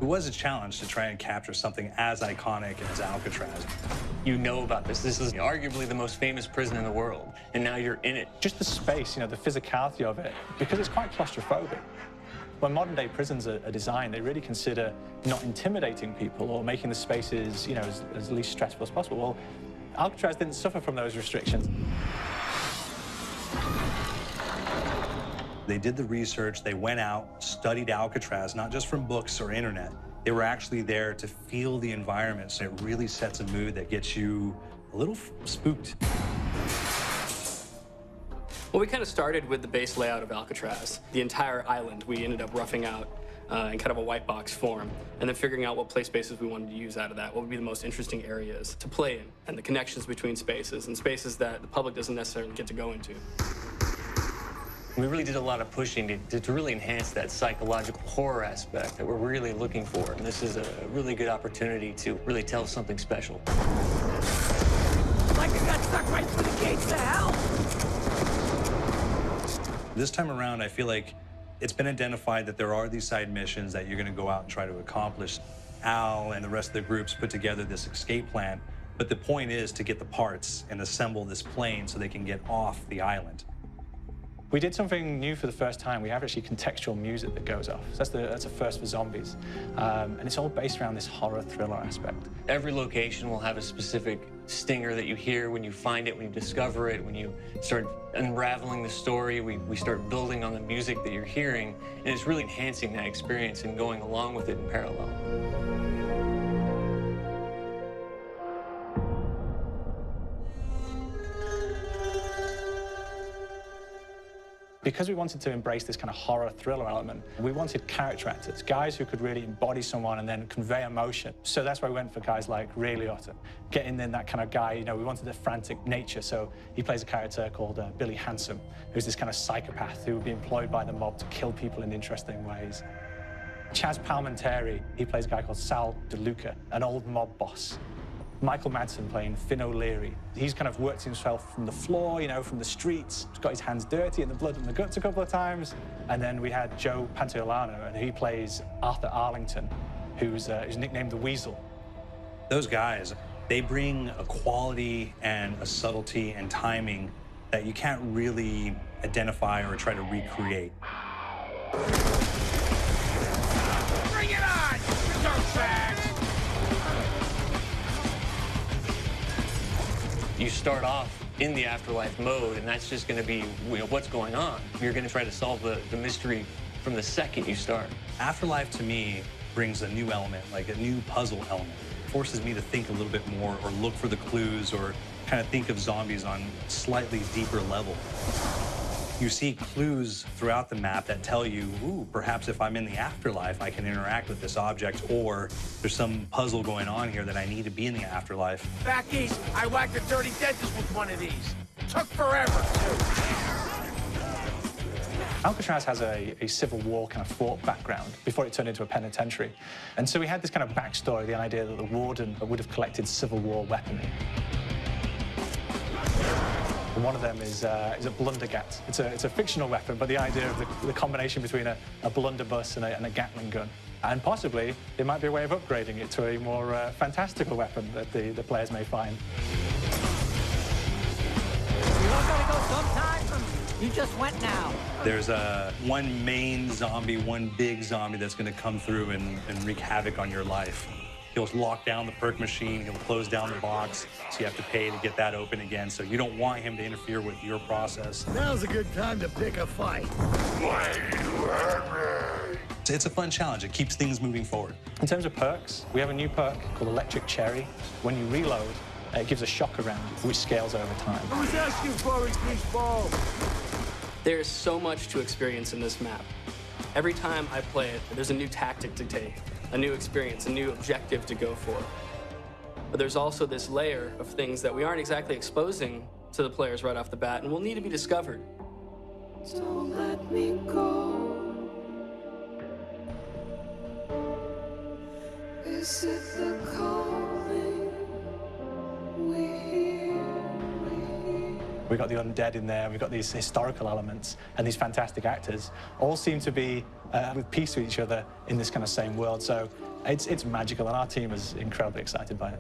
was a challenge to try and capture something as iconic as Alcatraz. You know about this. This is arguably the most famous prison in the world, and now you're in it. Just the space, you know, the physicality of it, because it's quite claustrophobic. When modern-day prisons are designed, they really consider not intimidating people or making the spaces, you know, as least stressful as possible. Well, Alcatraz didn't suffer from those restrictions. They did the research, they went out, studied Alcatraz, not just from books or internet. They were actually there to feel the environment, so it really sets a mood that gets you a little spooked. Well, we kind of started with the base layout of Alcatraz. The entire island we ended up roughing out in kind of a white box form, and then figuring out what play spaces we wanted to use out of that, what would be the most interesting areas to play in, and the connections between spaces, and spaces that the public doesn't necessarily get to go into. We really did a lot of pushing to really enhance that psychological horror aspect that we're really looking for. And this is a really good opportunity to really tell something special. Like I got stuck right through the gates of hell! This time around, I feel like it's been identified that there are these side missions that you're going to go out and try to accomplish. Al and the rest of the groups put together this escape plan, but the point is to get the parts and assemble this plane so they can get off the island. We did something new for the first time. We have actually contextual music that goes off. So that's a first for zombies. And it's all based around this horror thriller aspect. Every location will have a specific stinger that you hear when you find it, when you discover it, when you start unraveling the story, we start building on the music that you're hearing, and it's really enhancing that experience and going along with it in parallel. Because we wanted to embrace this kind of horror thriller element, we wanted character actors, guys who could really embody someone and then convey emotion. So that's why we went for guys like Ray Liotta, getting in that kind of guy. You know, we wanted a frantic nature, so he plays a character called Billy Handsome, who's this kind of psychopath who would be employed by the mob to kill people in interesting ways. Chaz Palminteri, he plays a guy called Sal DeLuca, an old mob boss. Michael Madsen playing Finn O'Leary. He's kind of worked himself from the floor, you know, from the streets. He's got his hands dirty in the blood and the guts a couple of times. And then we had Joe Pantoliano, and he plays Arthur Arlington, who's nicknamed the Weasel. Those guys, they bring a quality and a subtlety and timing that you can't really identify or try to recreate. Bring it on, you dirtbags! You start off in the afterlife mode, and that's just going to be, you know, what's going on. You're going to try to solve the mystery from the second you start. Afterlife, to me, brings a new element, like a new puzzle element. It forces me to think a little bit more or look for the clues or kind of think of zombies on a slightly deeper level. You see clues throughout the map that tell you, ooh, perhaps if I'm in the afterlife, I can interact with this object, or there's some puzzle going on here that I need to be in the afterlife. Back east, I whacked a dirty dentist with one of these. Took forever, too. Alcatraz has a Civil War kind of fort background before it turned into a penitentiary. And so we had this kind of backstory, the idea that the warden would have collected Civil War weaponry. And one of them is a blundergat. It's a fictional weapon, but the idea of the combination between a blunderbuss and a Gatling gun. And possibly, there might be a way of upgrading it to a more fantastical weapon that the players may find. You all gotta go sometime? You just went now. There's one main zombie, one big zombie that's going to come through and wreak havoc on your life. He'll lock down the perk machine, he'll close down the box, so you have to pay to get that open again. So you don't want him to interfere with your process. Now's a good time to pick a fight. It's a fun challenge. It keeps things moving forward. In terms of perks, we have a new perk called Electric Cherry. When you reload, it gives a shock around, which scales over time. I was asking for it, greaseball. There's so much to experience in this map. Every time I play it, there's a new tactic to take, a new experience, a new objective to go for. But there's also this layer of things that we aren't exactly exposing to the players right off the bat and will need to be discovered. Don't let me go. Is it the calling we hear? we've got the undead in there, we've got these historical elements, and these fantastic actors all seem to be with peace with each other in this kind of same world. So it's magical, and our team is incredibly excited by it.